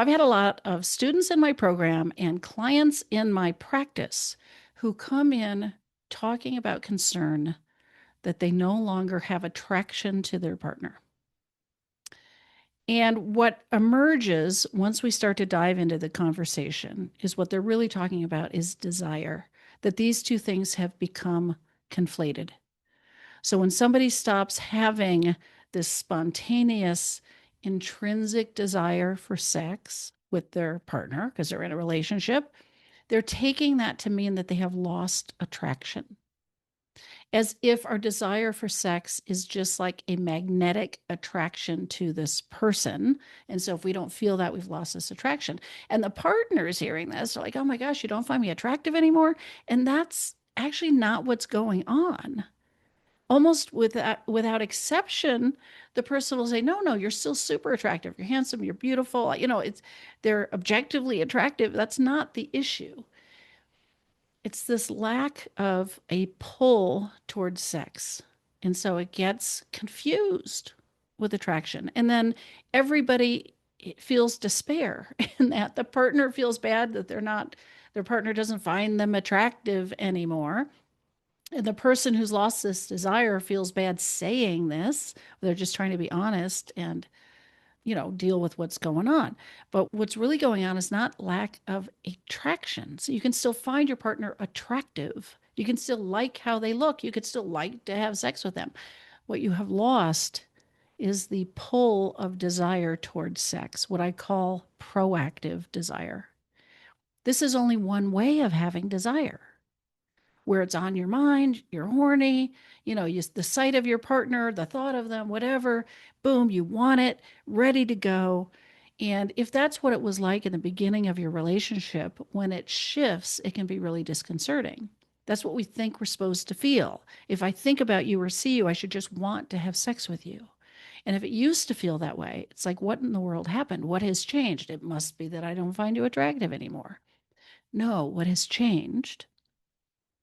I've had a lot of students in my program and clients in my practice who come in talking about concern that they no longer have attraction to their partner. And what emerges once we start to dive into the conversation is what they're really talking about is desire, that these two things have become conflated. So when somebody stops having this spontaneous, intrinsic desire for sex with their partner because they're in a relationship, they're taking that to mean that they have lost attraction, as if our desire for sex is just like a magnetic attraction to this person. And so if we don't feel that, we've lost this attraction. And the partners hearing this are like, oh my gosh, you don't find me attractive anymore. And that's actually not what's going on. Almost without exception, the person will say, no, no, you're still super attractive. You're handsome. You're beautiful. They're objectively attractive. That's not the issue. It's this lack of a pull towards sex. And so it gets confused with attraction. And then everybody feels despair in that the partner feels bad that their partner doesn't find them attractive anymore. And the person who's lost this desire feels bad saying this. They're just trying to be honest and deal with what's going on. But what's really going on is not lack of attraction. So you can still find your partner attractive. You can still like how they look. You could still like to have sex with them. What you have lost is the pull of desire towards sex, what I call proactive desire. This is only one way of having desire where it's on your mind, you're horny, the sight of your partner, the thought of them, whatever, boom, you want it, ready to go. And if that's what it was like in the beginning of your relationship, when it shifts, it can be really disconcerting. That's what we think we're supposed to feel. If I think about you or see you, I should just want to have sex with you. And if it used to feel that way, it's like, what in the world happened? What has changed? It must be that I don't find you attractive anymore. No, what has changed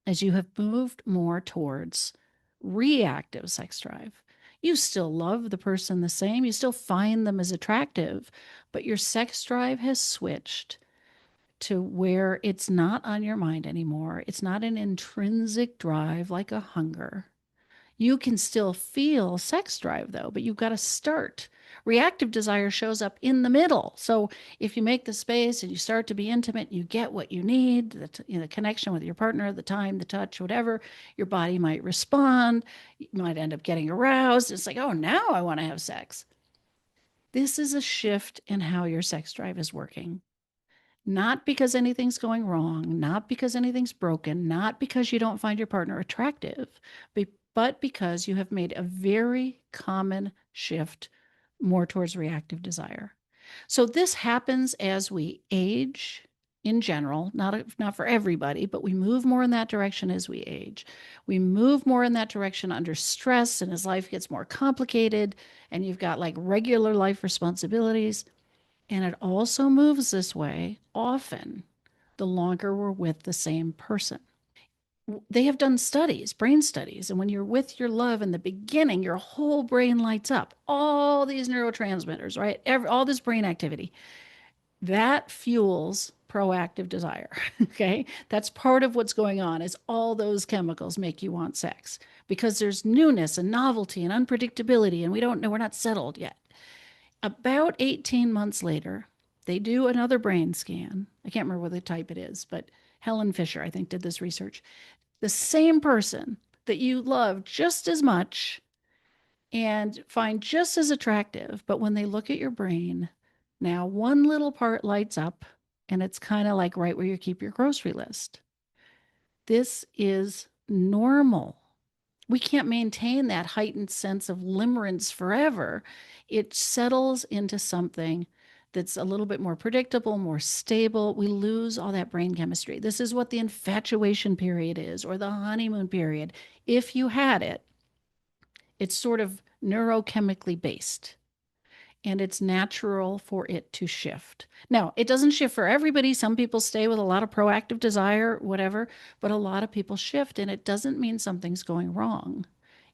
as you have moved more towards reactive sex drive. You still love the person the same, you still find them as attractive, but your sex drive has switched to where it's not on your mind anymore. It's not an intrinsic drive like a hunger. You can still feel sex drive though, but you've got to start. Reactive desire shows up in the middle. So if you make the space and you start to be intimate, you get what you need, the connection with your partner, the time, the touch, whatever, your body might respond. You might end up getting aroused. It's like, oh, now I want to have sex. This is a shift in how your sex drive is working. Not because anything's going wrong, not because anything's broken, not because you don't find your partner attractive, but because you have made a very common shift more towards reactive desire. So this happens as we age in general, not for everybody, but we move more in that direction as we age. We move more in that direction under stress and as life gets more complicated and you've got like regular life responsibilities. And it also moves this way often the longer we're with the same person. They have done studies, brain studies, and when you're with your love in the beginning, your whole brain lights up. All these neurotransmitters, right? All this brain activity that fuels proactive desire. Okay, that's part of what's going on. Is all those chemicals make you want sex because there's newness and novelty and unpredictability, and we don't know, we're not settled yet. About 18 months later, they do another brain scan. I can't remember what the type it is, but Helen Fisher, I think, did this research. The same person that you love just as much and find just as attractive, but when they look at your brain, now one little part lights up and it's kind of like right where you keep your grocery list. This is normal. We can't maintain that heightened sense of limerence forever. It settles into something that's a little bit more predictable, more stable. We lose all that brain chemistry. This is what the infatuation period is, or the honeymoon period. If you had it, it's sort of neurochemically based and it's natural for it to shift. Now, it doesn't shift for everybody. Some people stay with a lot of proactive desire, whatever, but a lot of people shift, and it doesn't mean something's going wrong.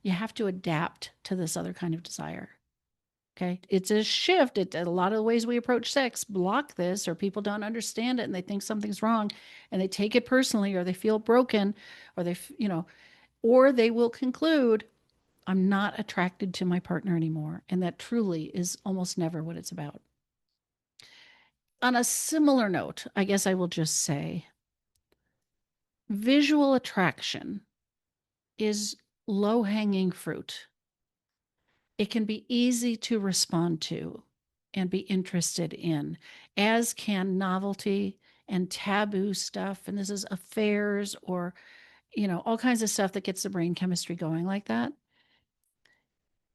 You have to adapt to this other kind of desire. Okay. It's a shift. A lot of the ways we approach sex block this, or people don't understand it and they think something's wrong and they take it personally, or they feel broken, or or they will conclude, I'm not attracted to my partner anymore. And that truly is almost never what it's about. On a similar note, I guess I will just say visual attraction is low hanging fruit. It can be easy to respond to and be interested in, as can novelty and taboo stuff. And this is affairs or, all kinds of stuff that gets the brain chemistry going like that.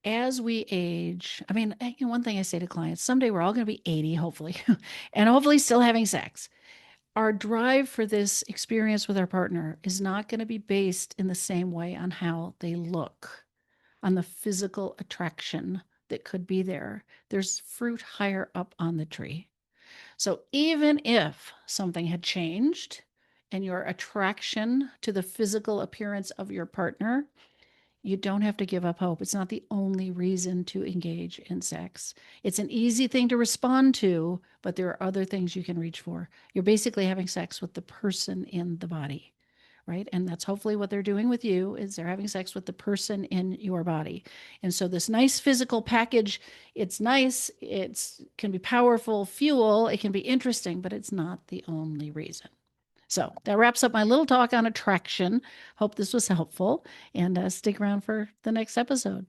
As we age, I mean, one thing I say to clients, someday we're all going to be 80, hopefully, and hopefully still having sex. Our drive for this experience with our partner is not going to be based in the same way on how they look, on the physical attraction that could be there. There's fruit higher up on the tree. So even if something had changed and your attraction to the physical appearance of your partner, you don't have to give up hope. It's not the only reason to engage in sex. It's an easy thing to respond to, but there are other things you can reach for. You're basically having sex with the person in the body, right? And that's hopefully what they're doing with you, is they're having sex with the person in your body. And so this nice physical package, it's nice, it's can be powerful fuel, it can be interesting, but it's not the only reason. So that wraps up my little talk on attraction. Hope this was helpful, and stick around for the next episode.